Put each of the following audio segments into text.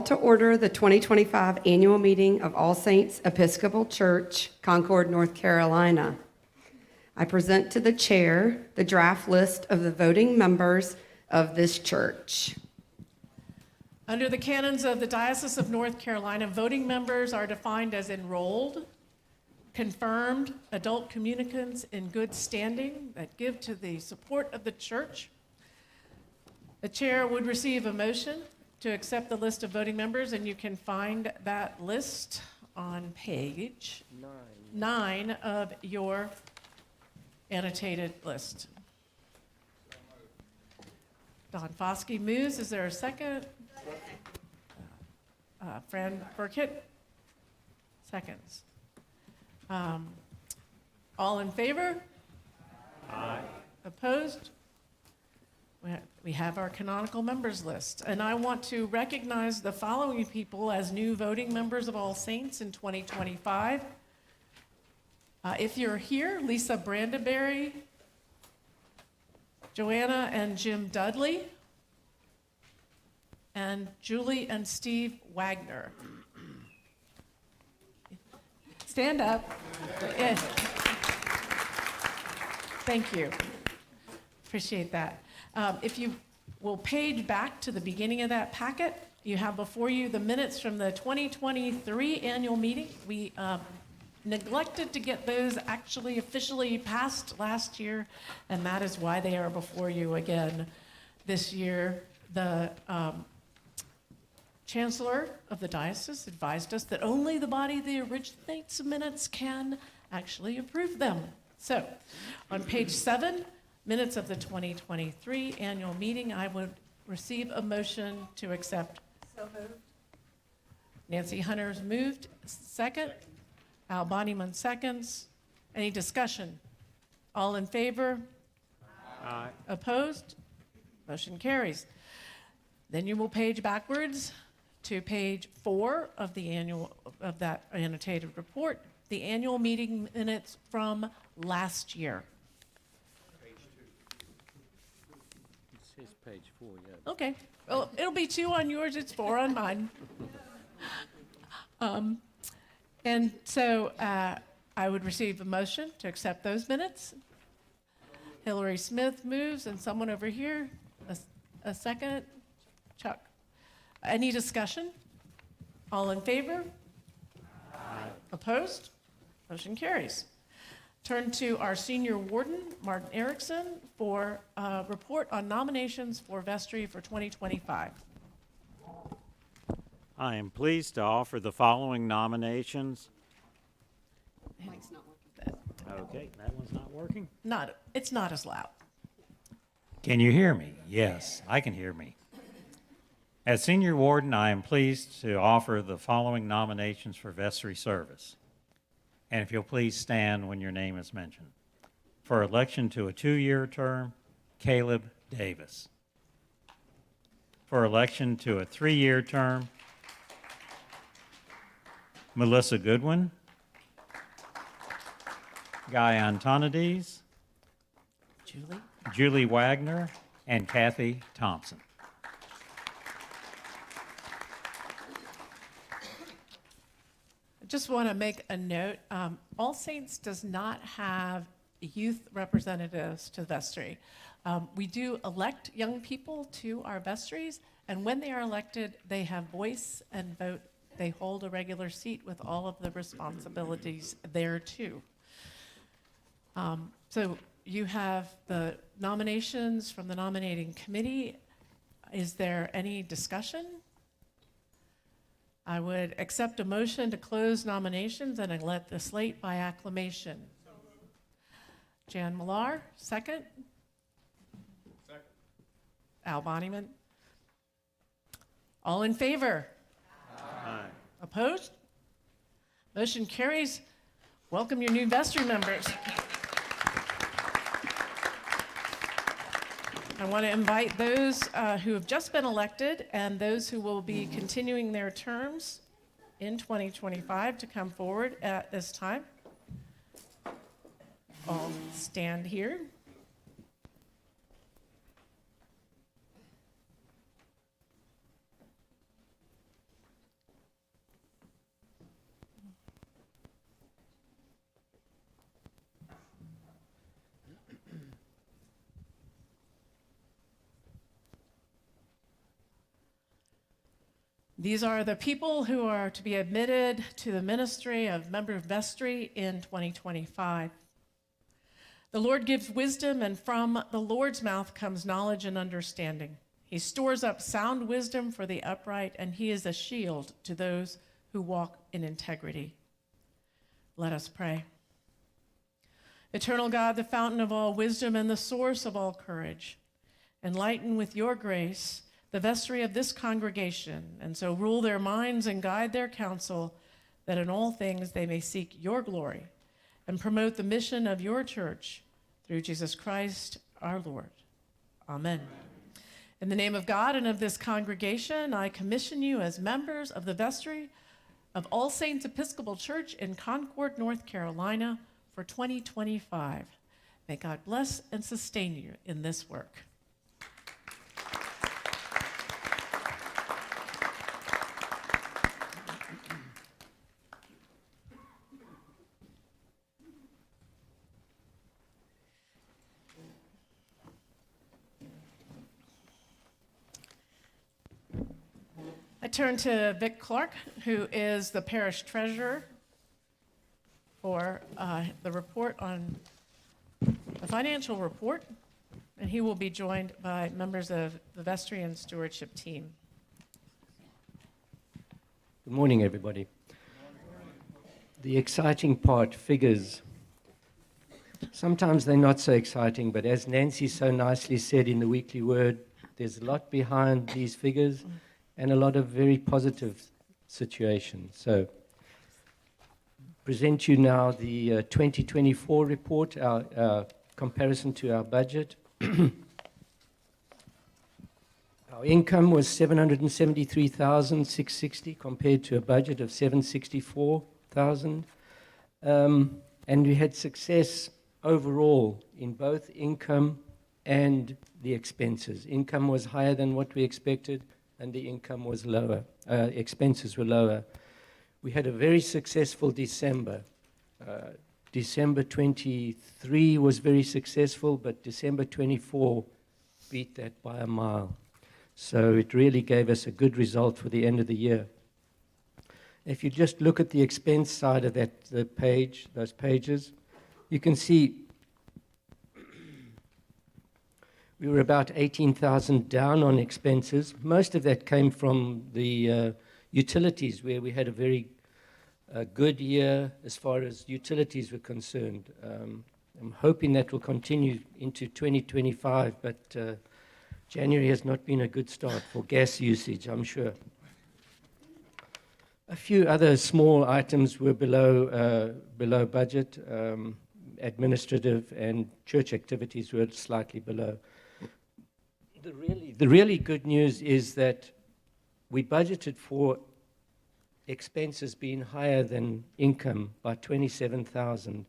to order the 2025 annual meeting of All Saints Episcopal Church, Concord, North Carolina. I present to the chair the draft list of the voting members of this church. Under the canons of the Diocese of North Carolina, voting members are defined as enrolled, confirmed adult communicants in good standing that give to the support of the church. The chair would receive a motion to accept the list of voting members, and you can find that list on page 9 of your annotated list. Don Foskey moves. Is there a second? Fran Burkett seconds. All in favor? Aye. Opposed? We have our canonical members list, and I want to recognize the following people as new voting members of All Saints in 2025. If you're here, Lisa Brandenberry, Joanna and Jim Dudley, and Julie and Steve Wagner. Stand up. Yeah. Thank you. Appreciate that. If you will page back to the beginning of that packet, you have before you the minutes from the 2023 annual meeting. We neglected to get those actually officially passed last year, and that is why they are before you again this year. The Chancellor of the Diocese advised us that only the body that originates the minutes can actually approve them. So, on page 7, minutes of the 2023 annual meeting, I would receive a motion to accept. So moved. Nancy Hunter's moved. Second. Al Bonnyman seconds. Any discussion? All in favor? Aye. Opposed? Motion carries. Then you will page backwards to page 4 of that annotated report, the annual meeting minutes from last year. It's page 4, yeah. Okay. Well, it'll be 2 on yours, it's 4 on mine. And so I would receive a motion to accept those minutes. Hillary Smith moves, and someone over here, a second. Chuck. Any discussion? All in favor? Aye. Opposed? Motion carries. Turn to our senior warden, Martin Erickson, for a report on nominations for vestry for 2025. I am pleased to offer the following nominations. Mike's not working. Okay, that one's not working. It's not as loud. Can you hear me? Yes, I can hear me. As senior warden, I am pleased to offer the following nominations for vestry service. And if you'll please stand when your name is mentioned. For election to a 2-year term, Caleb Davis. For election to a 3-year term, Melissa Goodwin, Guy Antonides, Julie Wagner, and Kathy Thompson. I just want to make a note. All Saints does not have youth representatives to vestry. We do elect young people to our vestries, and when they are elected, they have voice and vote. They hold a regular seat with all of the responsibilities there too. So you have the nominations from the nominating committee. Is there any discussion? I would accept a motion to close nominations and elect the slate by acclamation. Jan Millar, second. Second. Al Bonnyman. All in favor? Aye. Opposed? Motion carries. Welcome your new vestry members. I want to invite those who have just been elected and those who will be continuing their terms in 2025 to come forward at this time. I'll stand here. These are the people who are to be admitted to the ministry of member of vestry in 2025. The Lord gives wisdom, and from the Lord's mouth comes knowledge and understanding. He stores up sound wisdom for the upright, and he is a shield to those who walk in integrity. Let us pray. Eternal God, the fountain of all wisdom and the source of all courage, enlighten with your grace the vestry of this congregation, and so rule their minds and guide their counsel, that in all things they may seek your glory and promote the mission of your church through Jesus Christ our Lord. Amen. In the name of God and of this congregation, I commission you as members of the vestry of All Saints Episcopal Church in Concord, North Carolina for 2025. May God bless and sustain you in this work. I turn to Vic Clark, who is the parish treasurer, for the report on the financial report, and he will be joined by members of the vestry and stewardship team. Good morning, everybody. The exciting part, figures. Sometimes they're not so exciting, but as Nancy so nicely said in the weekly word, there's a lot behind these figures and a lot of very positive situations. So, present you now the 2024 report, our comparison to our budget. Our income was $773,660 compared to a budget of $764,000. And we had success overall in both income and the expenses. Income was higher than what we expected, and the income was lower. Expenses were lower. We had a very successful December. December 23 was very successful, but December 24 beat that by a mile. So it really gave us a good result for the end of the year. If you just look at the expense side of those pages, you can see we were about $18,000 down on expenses. Most of that came from the utilities, where we had a very good year as far as utilities were concerned. I'm hoping that will continue into 2025, but January has not been a good start for gas usage, I'm sure. A few other small items were below budget. Administrative and church activities were slightly below. The really good news is that we budgeted for expenses being higher than income by $27,000,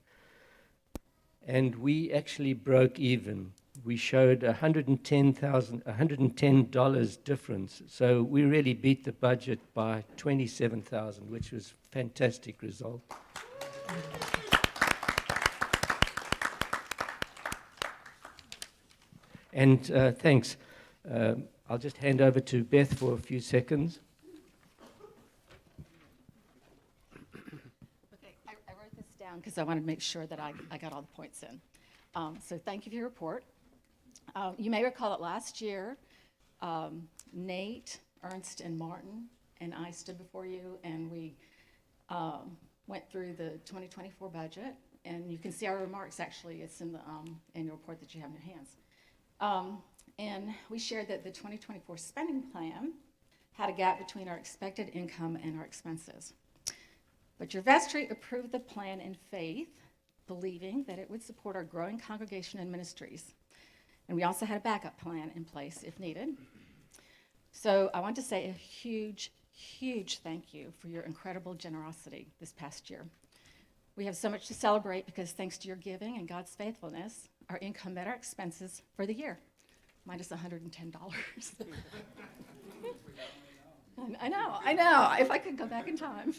and we actually broke even. We showed $110 difference, so we really beat the budget by $27,000, which was a fantastic result. And thanks. I'll just hand over to Beth for a few seconds. Okay, I wrote this down because I wanted to make sure that I got all the points in. So thank you for your report. You may recall that last year, Nate, Ernst, and Martin and I stood before you, and we went through the 2024 budget. And you can see our remarks, actually. It's in the annual report that you have in your hands. And we shared that the 2024 spending plan had a gap between our expected income and our expenses. But your vestry approved the plan in faith, believing that it would support our growing congregation and ministries. And we also had a backup plan in place if needed. So I want to say a huge, huge thank you for your incredible generosity this past year. We have so much to celebrate because thanks to your giving and God's faithfulness, our income met our expenses for the year, minus $110. I know, if I could go back in time.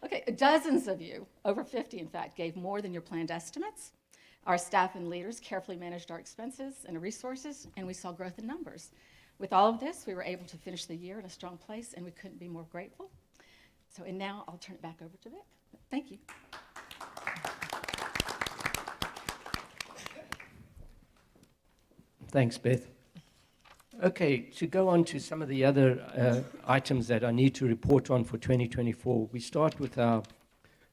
Okay, dozens of you, over 50 in fact, gave more than your planned estimates. Our staff and leaders carefully managed our expenses and resources, and we saw growth in numbers. With all of this, we were able to finish the year in a strong place, and we couldn't be more grateful. So, and now I'll turn it back over to Vic. Thank you. Thanks, Beth. Okay, to go on to some of the other items that I need to report on for 2024, we start with our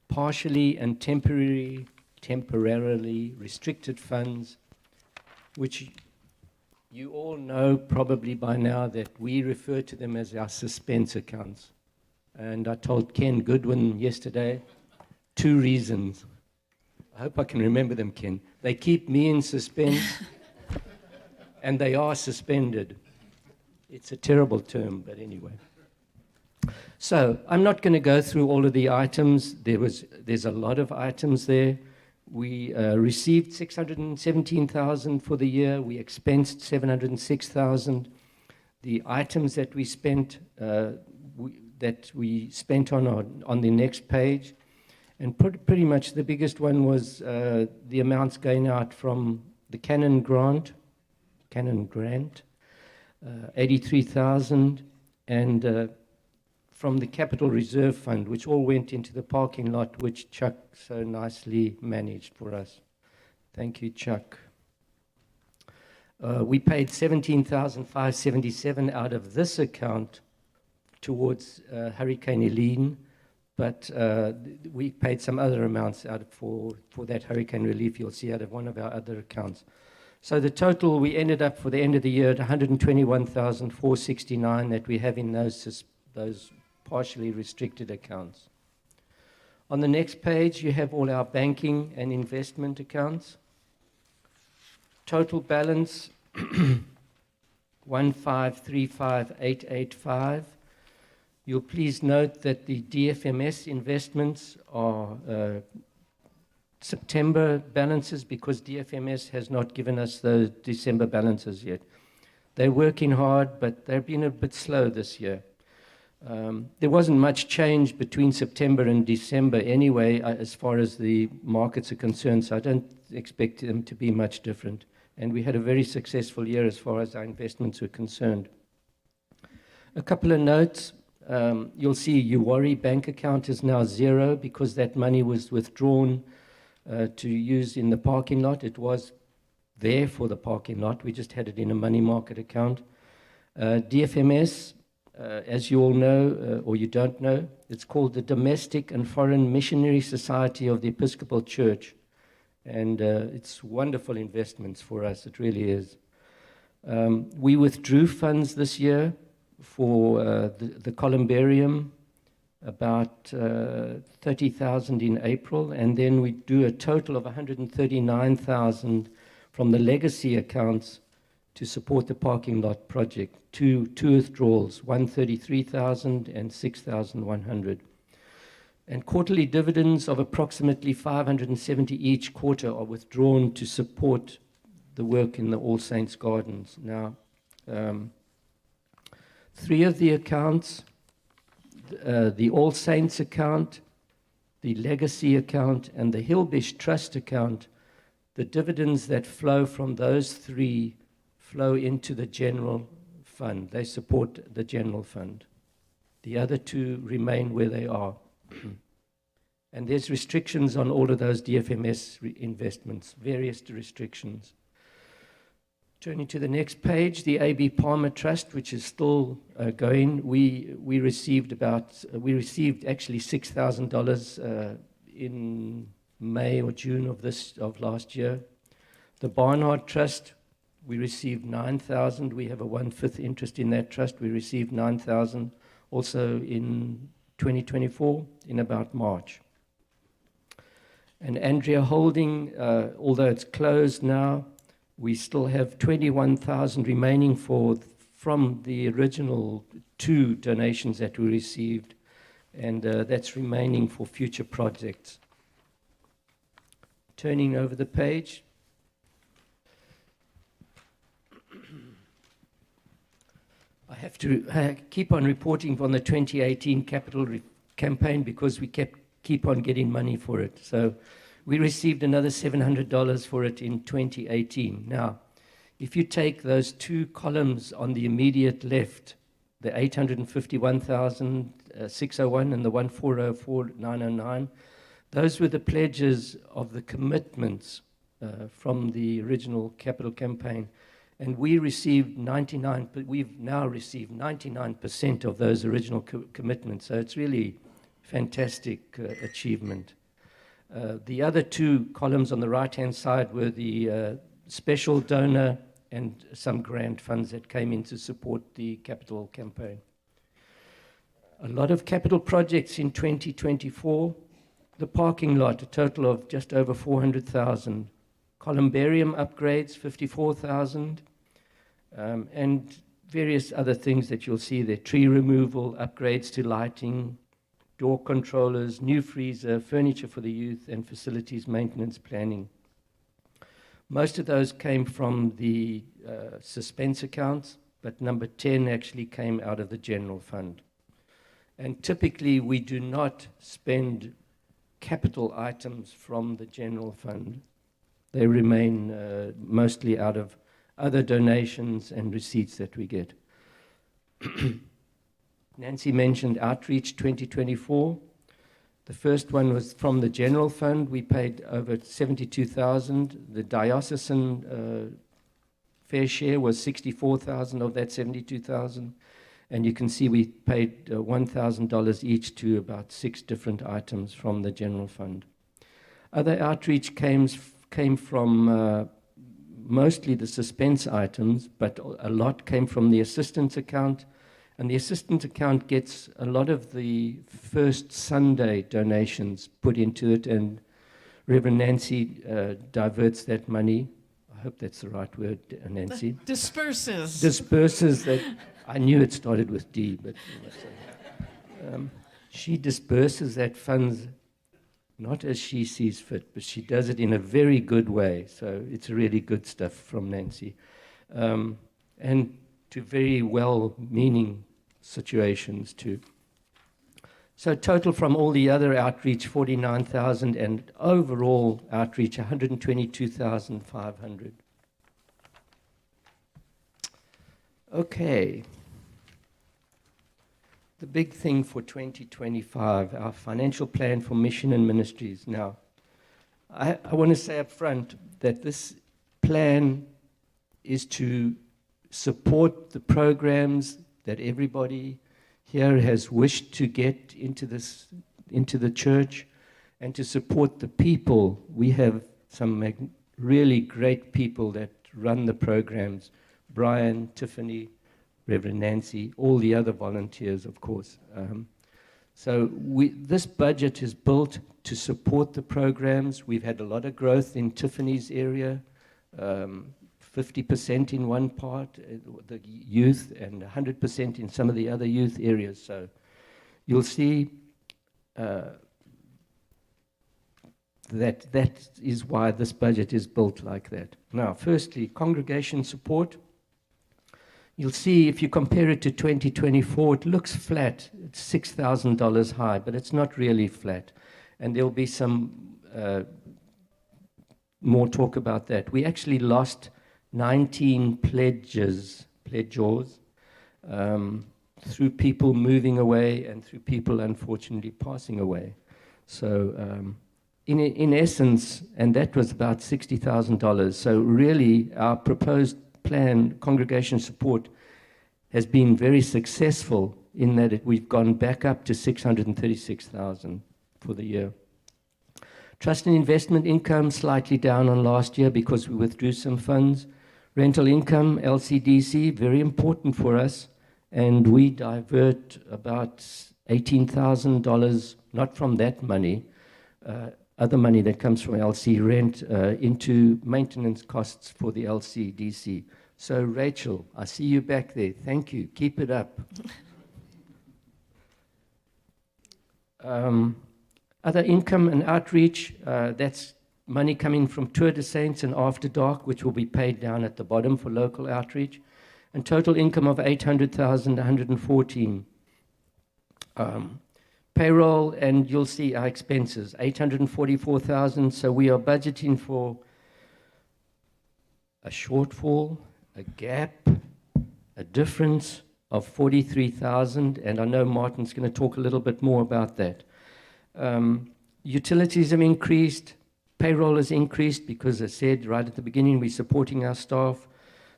partially and temporarily restricted funds, which you all know probably by now that we refer to them as our suspense accounts. And I told Ken Goodwin yesterday 2 reasons. I hope I can remember them, Ken. They keep me in suspense. And they are suspended. It's a terrible term, but anyway. So I'm not going to go through all of the items. There's a lot of items there. We received $617,000 for the year. We expensed $706,000. The items that we spent on the next page, and pretty much the biggest one was the amounts going out from the Canon grant, 83,000, and from the Capital Reserve Fund, which all went into the parking lot, which Chuck so nicely managed for us. Thank you, Chuck. We paid $17,577 out of this account towards Hurricane Helene, but we paid some other amounts out for that hurricane relief, you'll see, out of one of our other accounts. So the total, we ended up for the end of the year at $121,469 that we have in those partially restricted accounts. On the next page, you have all our banking and investment accounts. Total balance, 1535885. You'll please note that the DFMS investments are September balances, because DFMS has not given us those December balances yet. They're working hard, but they've been a bit slow this year. There wasn't much change between September and December anyway, as far as the markets are concerned, so I don't expect them to be much different. And we had a very successful year as far as our investments were concerned. A couple of notes. You'll see Uwari bank account is now 0 because that money was withdrawn to use in the parking lot. It was there for the parking lot. We just had it in a money market account. DFMS, as you all know, or you don't know, it's called the Domestic and Foreign Missionary Society of the Episcopal Church. And it's wonderful investments for us. It really is. We withdrew funds this year for the columbarium, about 30,000 in April, and then we do a total of 139,000 from the legacy accounts to support the parking lot project. Two withdrawals, 133,000 and 6,100. And quarterly dividends of approximately 570 each quarter are withdrawn to support the work in the All Saints Gardens. Now, 3 of the accounts, the All Saints account, the Legacy account, and the Hillbish Trust account, the dividends that flow from those 3 flow into the general fund. They support the general fund. The other 2 remain where they are. And there's restrictions on all of those DFMS investments, various restrictions. Turning to the next page, the A.B. Palmer Trust, which is still going. We received actually $6,000 in May or June of last year. The Barnard Trust, we received $9,000. We have a 1/5 interest in that trust. We received $9,000 also in 2024 in about March. And Andrea Holding, although it's closed now, we still have $21,000 remaining from the original 2 donations that we received, and that's remaining for future projects. Turning over the page. I have to keep on reporting on the 2018 capital campaign because we keep on getting money for it. So we received another $700 for it in 2018. Now, if you take those two columns on the immediate left, the 851,601 and the 1,404,909, those were the pledges of the commitments from the original capital campaign. And we received 99, but we've now received 99% of those original commitments. So it's really fantastic achievement. The other two columns on the right-hand side were the special donor and some grant funds that came in to support the capital campaign. A lot of capital projects in 2024. The parking lot, a total of just over 400,000. Columbarium upgrades, 54,000. And various other things that you'll see there. Tree removal, upgrades to lighting, door controllers, new freezer, furniture for the youth, and facilities maintenance planning. Most of those came from the suspense accounts, but number 10 actually came out of the general fund. And typically, we do not spend capital items from the general fund. They remain mostly out of other donations and receipts that we get. Nancy mentioned Outreach 2024. The first one was from the general fund. We paid over 72,000. The diocesan fair share was 64,000 of that 72,000. And you can see we paid $1,000 each to about 6 different items from the general fund. Other outreach came from mostly the suspense items, but a lot came from the assistance account. And the assistance account gets a lot of the first Sunday donations put into it, and Reverend Nancy diverts that money. I hope that's the right word, Nancy. Disperses. Disperses that. I knew it started with D, but she disperses that funds not as she sees fit, but she does it in a very good way. So it's really good stuff from Nancy. And to very well-meaning situations too. So total from all the other outreach, 49,000, and overall outreach, 122,500. Okay. The big thing for 2025, our financial plan for mission and ministries. Now, I want to say up front that this plan is to support the programs that everybody here has wished to get into the church, and to support the people. We have some really great people that run the programs. Brian, Tiffany, Reverend Nancy, all the other volunteers, of course. So this budget is built to support the programs. We've had a lot of growth in Tiffany's area, 50% in one part, the youth, and 100% in some of the other youth areas. So you'll see that is why this budget is built like that. Now, firstly, congregation support. You'll see if you compare it to 2024, it looks flat. It's $6,000 high, but it's not really flat. And there'll be some more talk about that. We actually lost 19 pledges through people moving away and through people unfortunately passing away. So in essence, and that was about $60,000. So really our proposed plan, congregation support, has been very successful in that we've gone back up to 636,000 for the year. Trust and investment income slightly down on last year because we withdrew some funds. Rental income, LCDC, very important for us, and we divert about $18,000, not from that money, other money that comes from LC rent, into maintenance costs for the LCDC. So Rachel, I see you back there. Thank you. Keep it up. Other income and outreach, that's money coming from Tour de Saints and After Dark, which will be paid down at the bottom for local outreach. And total income of $800,114. Payroll, and you'll see our expenses, $844,000. So we are budgeting for a shortfall a gap, a difference of 43,000, and I know Martin's going to talk a little bit more about that. Utilities have increased, payroll has increased because, as I said right at the beginning, we're supporting our staff.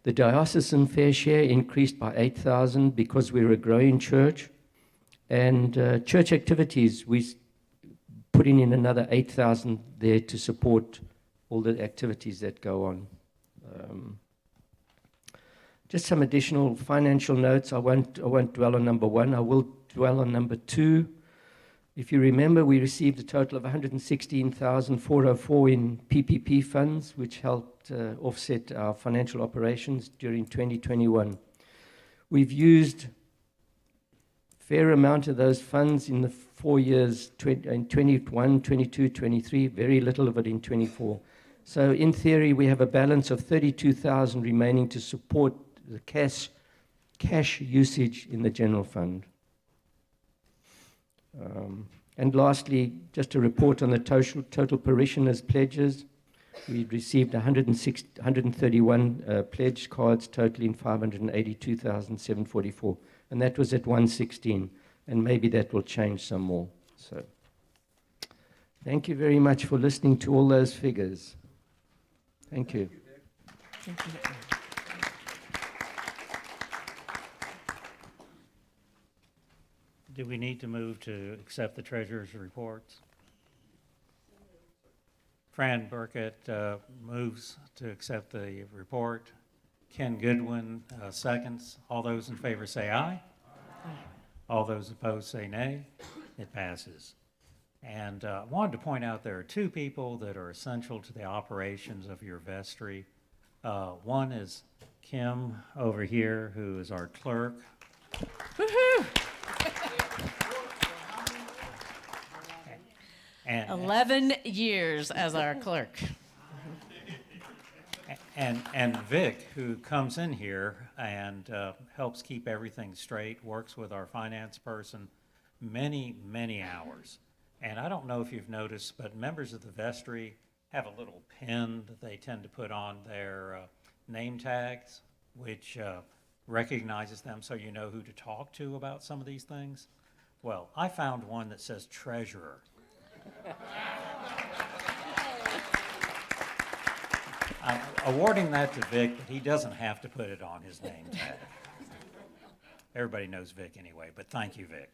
The diocesan fair share increased by 8,000 because we're a growing church. And church activities, we putting in another 8,000 there to support all the activities that go on. Just some additional financial notes. I won't dwell on number one. I will dwell on number two. If you remember, we received a total of 116,404 in PPP funds, which helped offset our financial operations during 2021. We've used a fair amount of those funds in the 4 years, in 21, 22, 23, very little of it in 24. So in theory, we have a balance of 32,000 remaining to support the cash usage in the general fund. And lastly, just a report on the total parishioners' pledges. We received 131 pledge cards totaling 582,744, and that was at 116, and maybe that will change some more. So, thank you very much for listening to all those figures. Thank you. Thank you. Do we need to move to accept the treasurer's reports? Fran Burkett moves to accept the report. Ken Goodwin seconds. All those in favor say aye. All those opposed say nay. It passes. And I wanted to point out there are two people that are essential to the operations of your vestry. One is Kim over here, who is our clerk. Woohoo! And 11 years as our clerk. And Vic, who comes in here and helps keep everything straight, works with our finance person many, many hours. And I don't know if you've noticed, but members of the vestry have a little pin that they tend to put on their name tags, which recognizes them so you know who to talk to about some of these things. Well, I found one that says treasurer. I'm awarding that to Vic, but he doesn't have to put it on his name tag. Everybody knows Vic anyway, but thank you, Vic.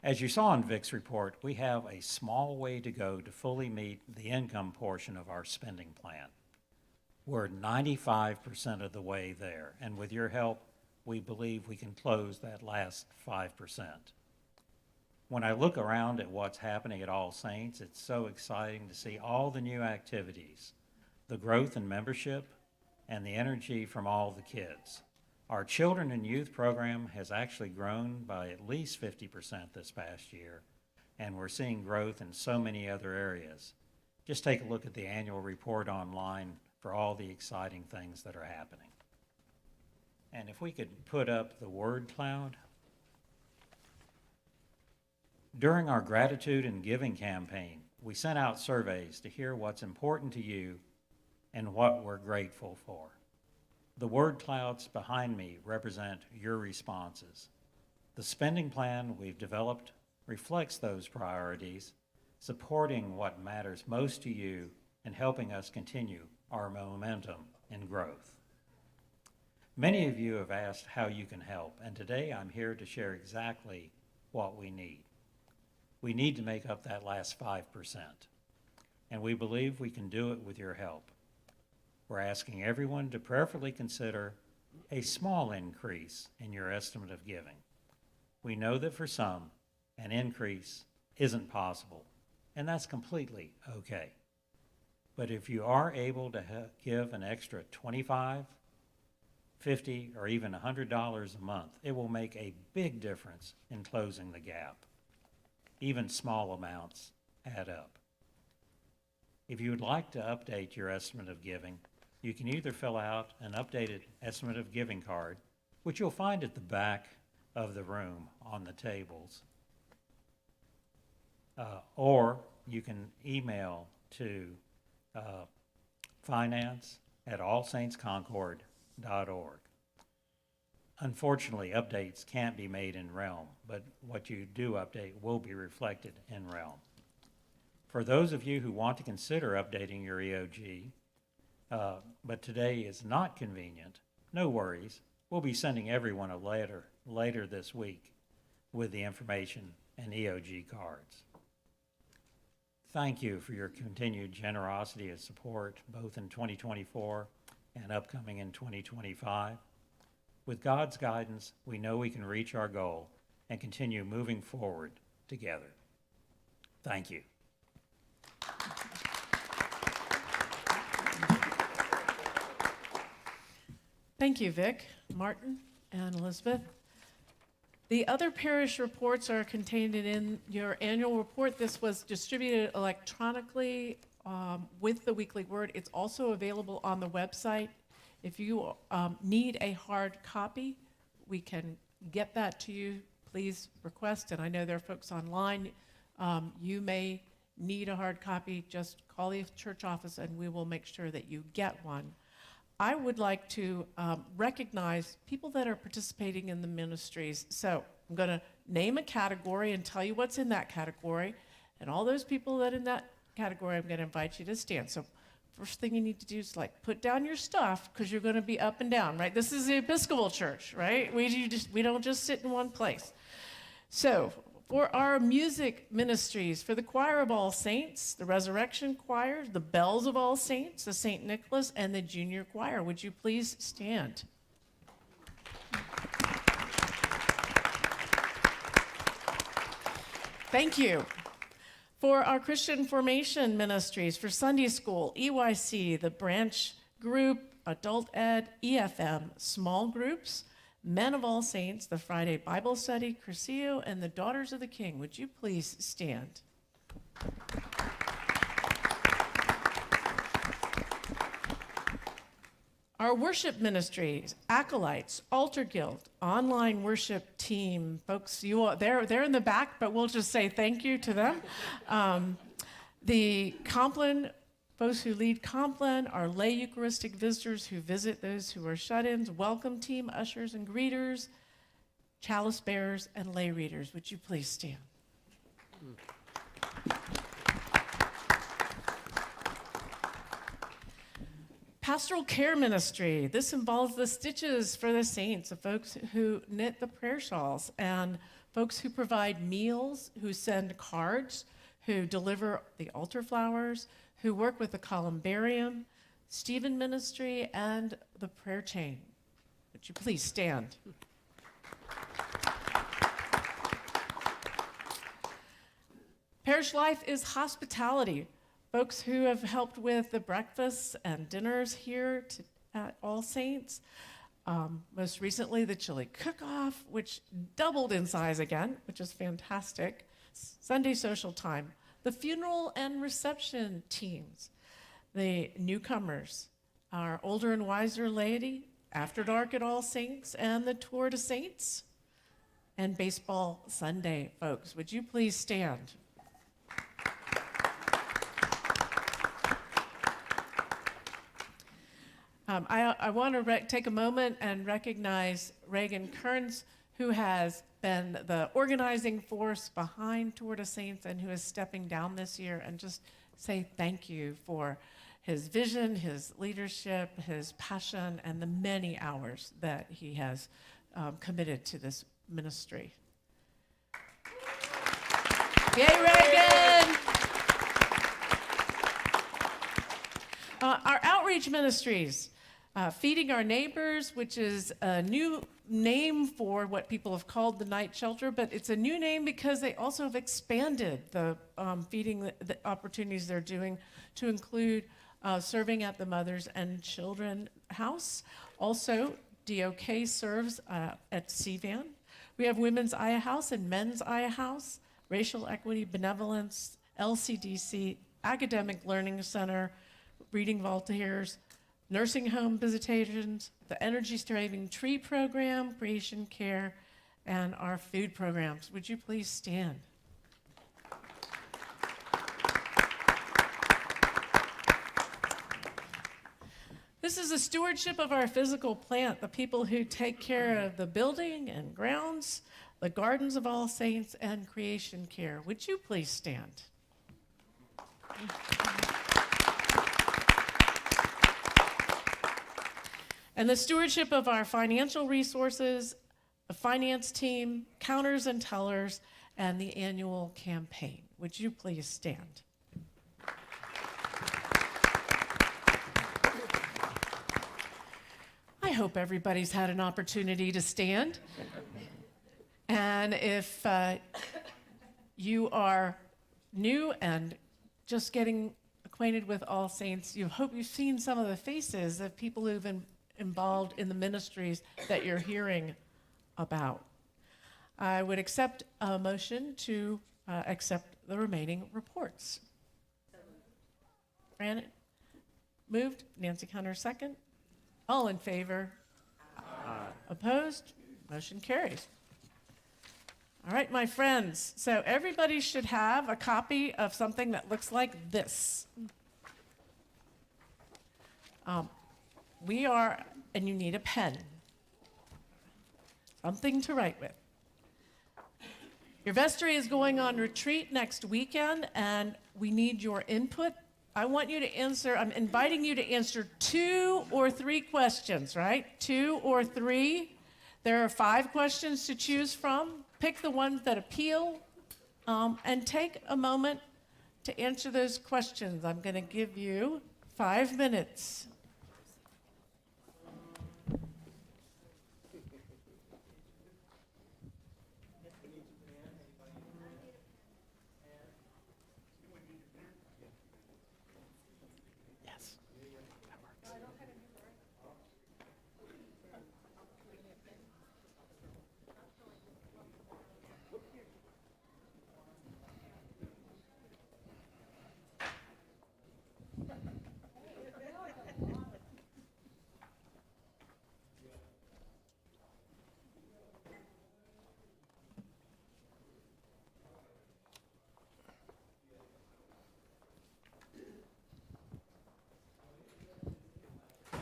As you saw in Vic's report, we have a small way to go to fully meet the income portion of our spending plan. We're 95% of the way there, and with your help, we believe we can close that last 5%. When I look around at what's happening at All Saints, it's so exciting to see all the new activities, the growth in membership, and the energy from all the kids. Our children and youth program has actually grown by at least 50% this past year, and we're seeing growth in so many other areas. Just take a look at the annual report online for all the exciting things that are happening. And if we could put up the word cloud. During our gratitude and giving campaign, we sent out surveys to hear what's important to you and what we're grateful for. The word clouds behind me represent your responses. The spending plan we've developed reflects those priorities, supporting what matters most to you and helping us continue our momentum and growth. Many of you have asked how you can help, and today I'm here to share exactly what we need. We need to make up that last 5%, and we believe we can do it with your help. We're asking everyone to prayerfully consider a small increase in your estimate of giving. We know that for some, an increase isn't possible, and that's completely okay. But if you are able to give an extra $25, $50, or even $100 a month, it will make a big difference in closing the gap. Even small amounts add up. If you would like to update your estimate of giving, you can either fill out an updated estimate of giving card, which you'll find at the back of the room on the tables, or you can email to finance@allsaintsconcord.org. realm.org. Unfortunately, updates can't be made in Realm, but what you do update will be reflected in Realm. For those of you who want to consider updating your EOG, but today is not convenient, no worries. We'll be sending everyone a letter later this week with the information and EOG cards. Thank you for your continued generosity and support, both in 2024 and upcoming in 2025. With God's guidance, we know we can reach our goal and continue moving forward together. Thank you. Thank you, Vic, Martin, and Elizabeth. The other parish reports are contained in your annual report. This was distributed electronically with the weekly word. It's also available on the website. If you need a hard copy, we can get that to you. Please request, and I know there are folks online. You may need a hard copy. Just call the church office and we will make sure that you get one. I would like to recognize people that are participating in the ministries. So I'm going to name a category and tell you what's in that category. And all those people that are in that category, I'm going to invite you to stand. So first thing you need to do is put down your stuff, because you're going to be up and down, right? This is the Episcopal Church, right? We don't just sit in one place. So for our music ministries, for the Choir of All Saints, the Resurrection Choir, the Bells of All Saints, the St. Nicholas, and the Junior Choir, would you please stand? Thank you. For our Christian formation ministries, for Sunday School, EYC, the Branch Group, Adult Ed, EFM, small groups, Men of All Saints, the Friday Bible Study, Cursillo, and the Daughters of the King. Would you please stand? Our worship ministries, Acolytes, Altar Guild, online worship team, folks, they're in the back, but we'll just say thank you to them. The Compline, folks who lead Compline, our lay Eucharistic visitors who visit those who are shut-ins, welcome team, ushers and greeters, chalice bearers, and lay readers. Would you please stand? Pastoral care ministry. This involves the stitches for the saints, the folks who knit the prayer shawls, and folks who provide meals, who send cards, who deliver the altar flowers, who work with the columbarium, Stephen ministry, and the prayer chain. Would you please stand? Parish life is hospitality. Folks who have helped with the breakfasts and dinners here at All Saints. Most recently, the chili cook-off, which doubled in size again, which is fantastic. Sunday social time. The funeral and reception teams. The newcomers. Our older and wiser laity. After Dark at All Saints. And the Tour de Saints. And Baseball Sunday, folks. Would you please stand? I want to take a moment and recognize Reagan Kearns, who has been the organizing force behind Tour de Saints and who is stepping down this year, and just say thank you for his vision, his leadership, his passion, and the many hours that he has committed to this ministry. Yay, Reagan! Our outreach ministries. Feeding Our Neighbors, which is a new name for what people have called the night shelter, but it's a new name because they also have expanded the feeding the opportunities they're doing to include serving at the Mothers and Children House. Also, DOK serves at CVAN. We have Women's Aya House and Men's Aya House, Racial Equity Benevolence, LCDC, Academic Learning Center, Reading Volunteers, nursing home visitations, the Energy Saving Tree Program, Creation Care, and our food programs. Would you please stand? This is the stewardship of our physical plant, the people who take care of the building and grounds, the gardens of All Saints, and creation care. Would you please stand? And the stewardship of our financial resources, the finance team, counters and tellers, and the annual campaign. Would you please stand? I hope everybody's had an opportunity to stand. And if you are new and just getting acquainted with All Saints, you hope you've seen some of the faces of people who've been involved in the ministries that you're hearing about. I would accept a motion to accept the remaining reports. Brandon moved, Nancy Hunter second. All in favor? Opposed? Motion carries. All right, my friends, so everybody should have a copy of something that looks like this. And you need a pen, something to write with. Your vestry is going on retreat next weekend, and we need your input. I'm inviting you to answer 2 or 3 questions, right? 2 or 3. There are 5 questions to choose from. Pick the ones that appeal, and take a moment to answer those questions. I'm going to give you 5 minutes.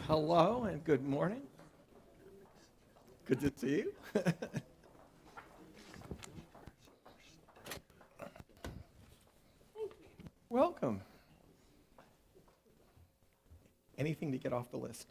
Hello and good morning. Good to see you. Welcome. Anything to get off the list?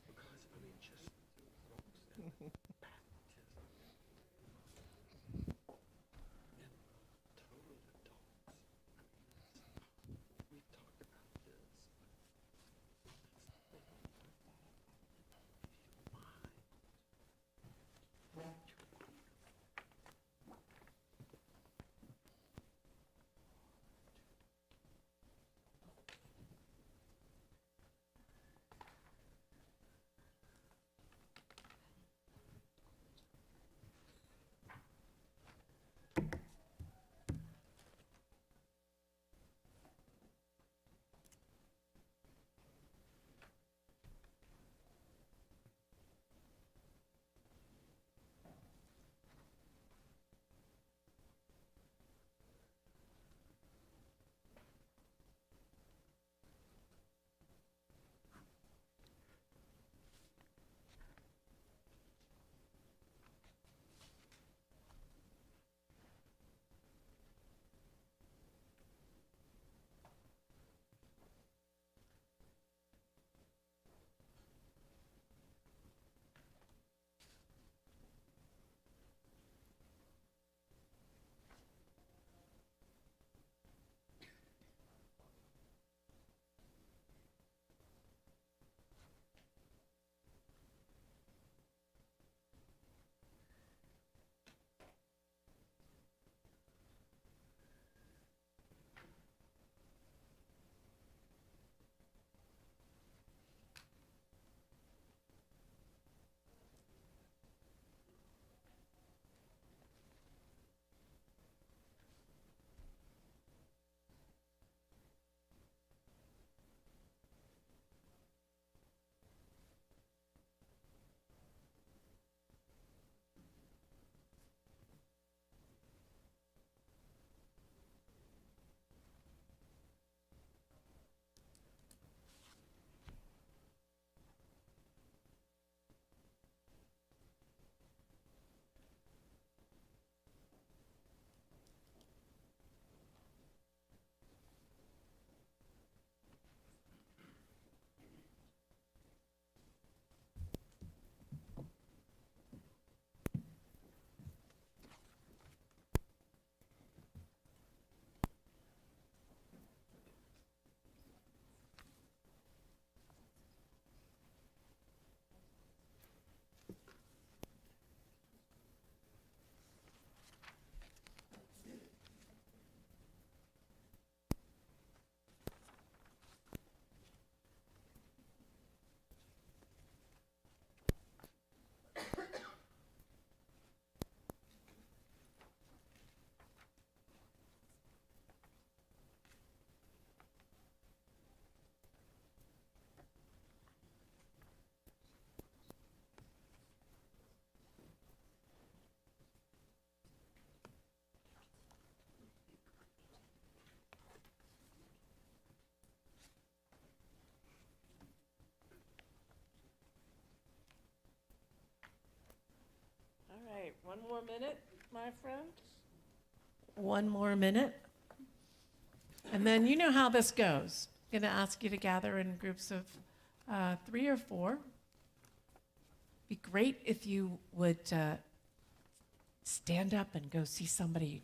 One more minute, my friend. One more minute. And then you know how this goes. I'm going to ask you to gather in groups of 3 or 4. Be great if you would stand up and go see somebody you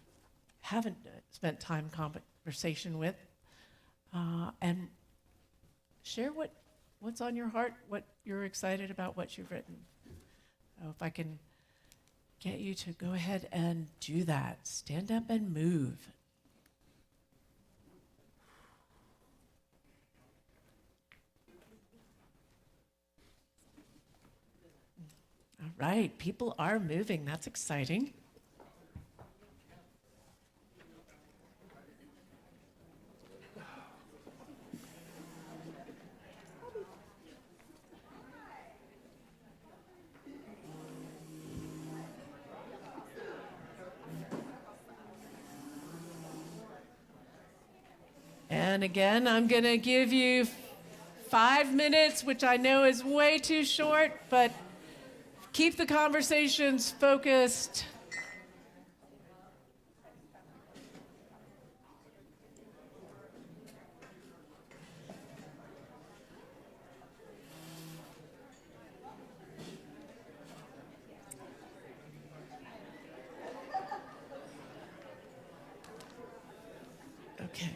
haven't spent time conversation with, and share what's on your heart, what you're excited about, what you've written. So if I can get you to go ahead and do that, stand up and move. All right, people are moving. That's exciting. And again, I'm going to give you 5 minutes, which I know is way too short, but keep the conversations focused. Okay.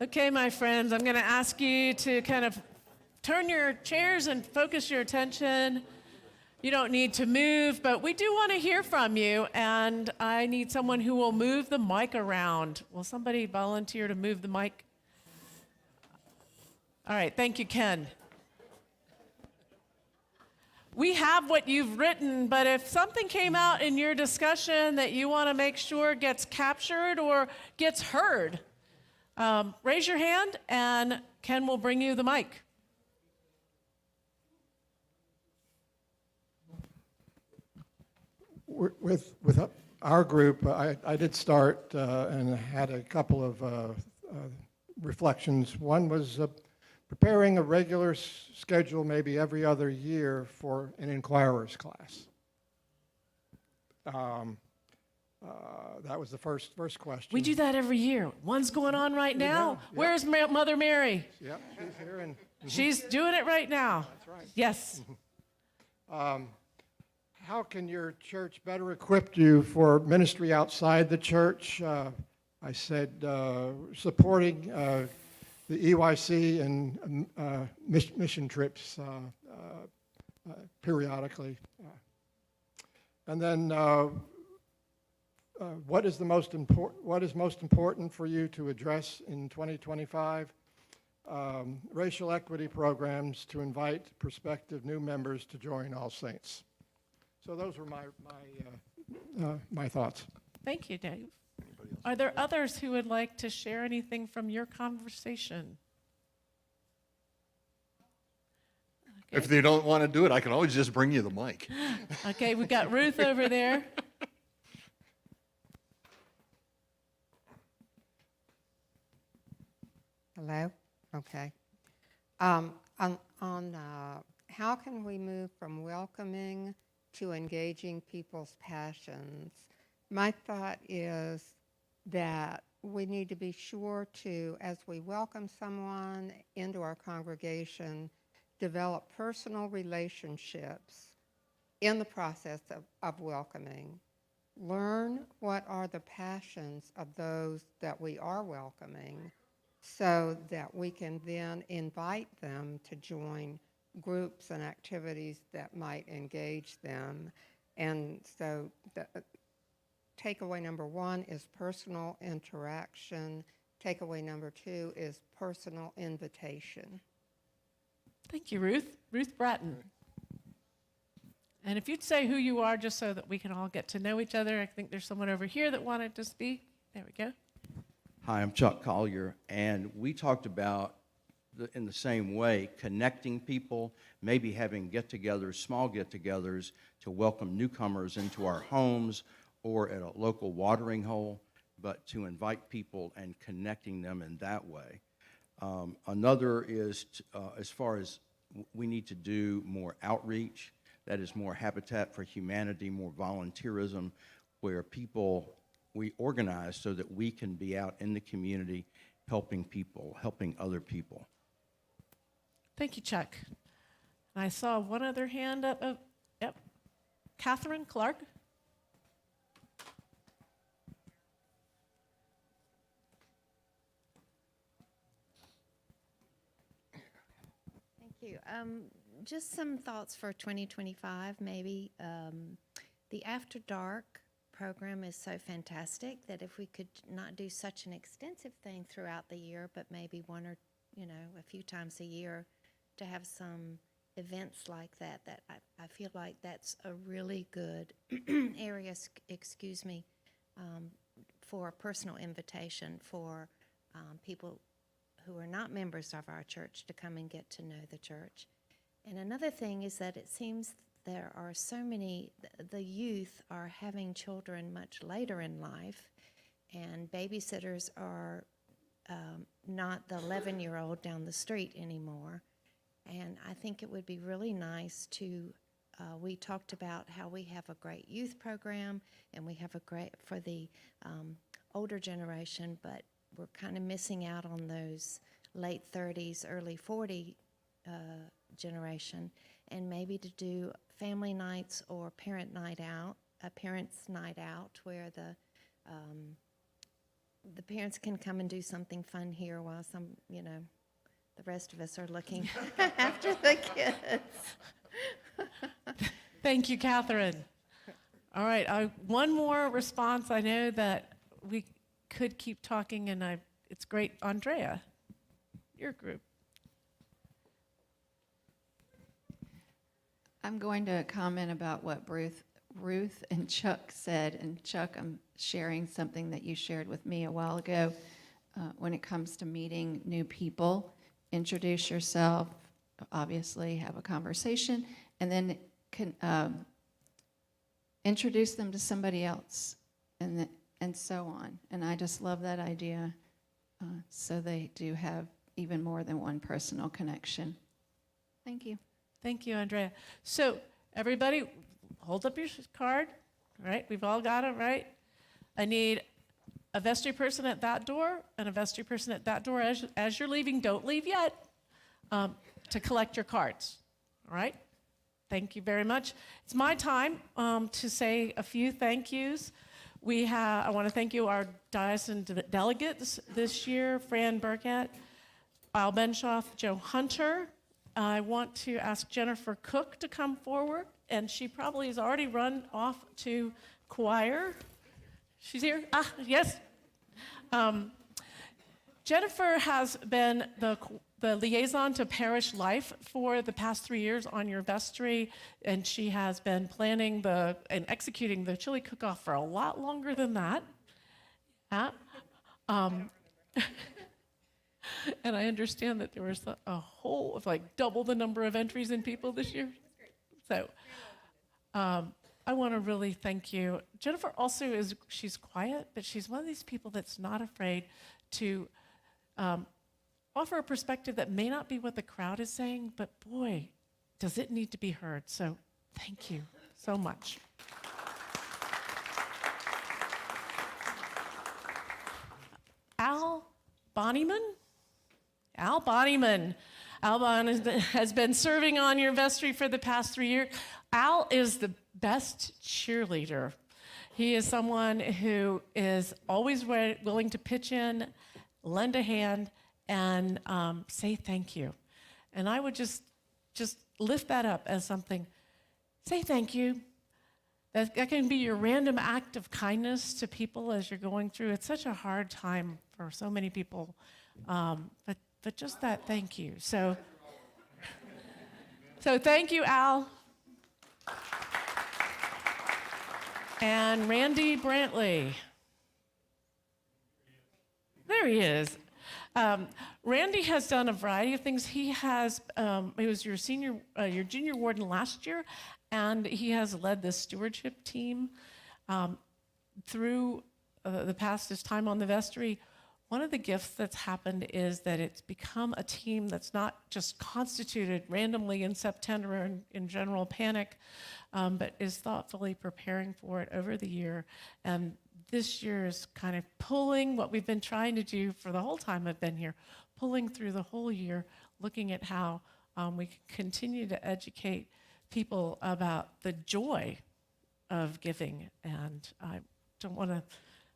Okay, my friends, I'm going to ask you to kind of turn your chairs and focus your attention. You don't need to move, but we do want to hear from you, and I need someone who will move the mic around. Will somebody volunteer to move the mic? All right, thank you, Ken. We have what you've written, but if something came out in your discussion that you want to make sure gets captured or gets heard, raise your hand and Ken will bring you the mic. With our group, I did start and had a couple of reflections. One was preparing a regular schedule, maybe every other year, for an inquirer's class. That was the first question. We do that every year. One's going on right now. Yeah. Where's Mother Mary? Yep, she's here. And She's doing it right now. that's right. Yes. How can your church better equip you for ministry outside the church? I said supporting the EYC and mission trips periodically. And then what is most important for you to address in 2025? Racial equity programs to invite prospective new members to join All Saints. So those were my thoughts. Thank you, Dave. Are there others who would like to share anything from your conversation? If they don't want to do it, I can always just bring you the mic. Okay, we've got Ruth over there. Hello? Okay. On how can we move from welcoming to engaging people's passions, my thought is that we need to be sure to, as we welcome someone into our congregation, develop personal relationships in the process of welcoming. Learn what are the passions of those that we are welcoming, so that we can then invite them to join groups and activities that might engage them. And so takeaway number one is personal interaction. Takeaway number two is personal invitation. Thank you, Ruth. Ruth Bratton. And if you'd say who you are, just so that we can all get to know each other. I think there's someone over here that wanted to speak. There we go. Hi, I'm Chuck Collier, and we talked about, in the same way, connecting people, maybe having get-togethers, small get-togethers, to welcome newcomers into our homes or at a local watering hole, but to invite people and connecting them in that way. Another is, as far as we need to do more outreach, that is more Habitat for Humanity, more volunteerism, where we organize so that we can be out in the community helping people, helping other people. Thank you, Chuck. I saw one other hand up. Oh, yep. Catherine Clark. Thank you. Just some thoughts for 2025, maybe. The After Dark program is so fantastic that if we could not do such an extensive thing throughout the year, but maybe one or, a few times a year to have some events like that, I feel like that's a really good area, for a personal invitation for people who are not members of our church to come and get to know the church. And another thing is that it seems there are so many, the youth are having children much later in life, and babysitters are not the 11-year-old down the street anymore. And I think it would be really nice to, we talked about how we have a great youth program, and we have a great for the older generation, but we're kind of missing out on those late 30s, early 40 generation, and maybe to do family nights or parents' night out, where the the parents can come and do something fun here while the rest of us are looking after the kids. Thank you, Catherine. All right, one more response. I know that we could keep talking, and it's great. Andrea, your group. I'm going to comment about what Ruth and Chuck said. And Chuck, I'm sharing something that you shared with me a while ago. When it comes to meeting new people, introduce yourself, obviously have a conversation, and then introduce them to somebody else, and so on. And I just love that idea, so they do have even more than one personal connection. Thank you. Thank you, Andrea. So everybody, hold up your card, right? We've all got it, right? I need a vestry person at that door and a vestry person at that door. As you're leaving, don't leave yet, to collect your cards, all right? Thank you very much. It's my time to say a few thank yous. I want to thank you, our diocesan delegates this year, Fran Burkett, Al Benshoff, Joe Hunter. I want to ask Jennifer Cook to come forward, and she probably has already run off to choir. She's here? Yes. Jennifer has been the liaison to parish life for the past 3 years on your vestry, and she has been planning and executing the chili cook-off for a lot longer than that. And I understand that there was a whole of double the number of entries in people this year. So I want to really thank you. Jennifer also she's quiet, but she's one of these people that's not afraid to offer a perspective that may not be what the crowd is saying, but boy, does it need to be heard. So thank you so much. Al Bonnyman. Al has been serving on your vestry for the past 3 years. Al is the best cheerleader. He is someone who is always willing to pitch in, lend a hand, and say thank you. And I would just lift that up as something. Say thank you. That can be your random act of kindness to people as you're going through. It's such a hard time for so many people, but just that thank you. So thank you, Al. And Randy Brantley. There he is. Randy has done a variety of things. He was your junior warden last year, and he has led the stewardship team through his time on the vestry. One of the gifts that's happened is that it's become a team that's not just constituted randomly in September and in general panic, but is thoughtfully preparing for it over the year. And this year is kind of pulling what we've been trying to do for the whole time I've been here, pulling through the whole year, looking at how we can continue to educate people about the joy of giving. And I don't want to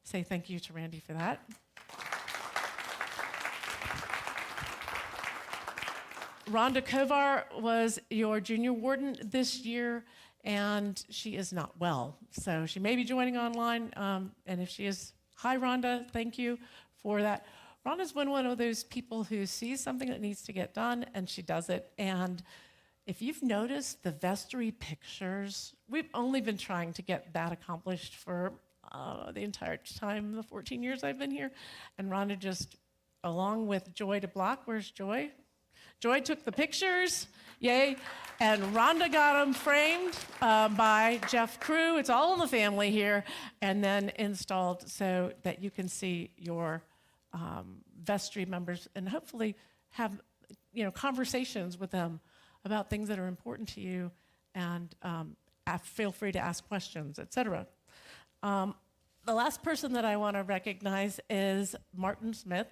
say thank you to Randy for that. Rhonda Kovar was your junior warden this year, and she is not well. So she may be joining online, and if she is, hi Rhonda, thank you for that. Rhonda's been one of those people who sees something that needs to get done, and she does it. And if you've noticed the vestry pictures, we've only been trying to get that accomplished for the entire time, the 14 years I've been here. And Rhonda just, along with Joy DeBlock, where's Joy? Joy took the pictures, yay, and Rhonda got them framed by Jeff Crew. It's all in the family here, and then installed so that you can see your vestry members and hopefully have conversations with them about things that are important to you, and feel free to ask questions, etc. The last person that I want to recognize is Martin Smith.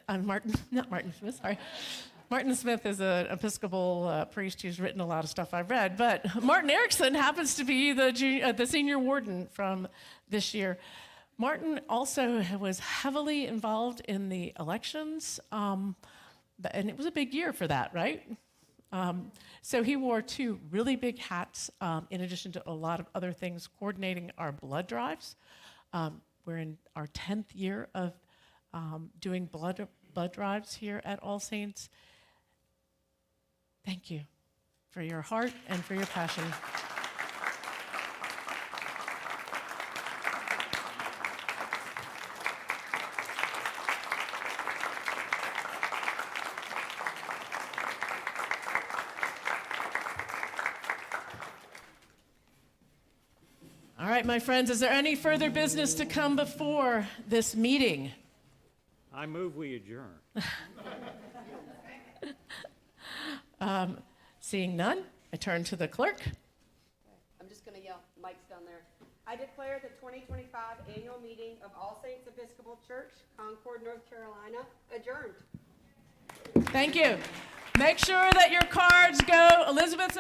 Martin Smith is an Episcopal priest who's written a lot of stuff I've read, but Martin Erickson happens to be the senior warden from this year. Martin also was heavily involved in the elections, and it was a big year for that, right? So he wore 2 really big hats, in addition to a lot of other things, coordinating our blood drives. We're in our 10th year of doing blood drives here at All Saints. Thank you for your heart and for your passion. All right, my friends, is there any further business to come before this meeting? I move we adjourn. Seeing none, I turn to the clerk. I'm just going to yell, Mike's down there. I declare the 2025 annual meeting of All Saints Episcopal Church, Concord, North Carolina, adjourned. Thank you. Make sure that your cards go Elizabeth's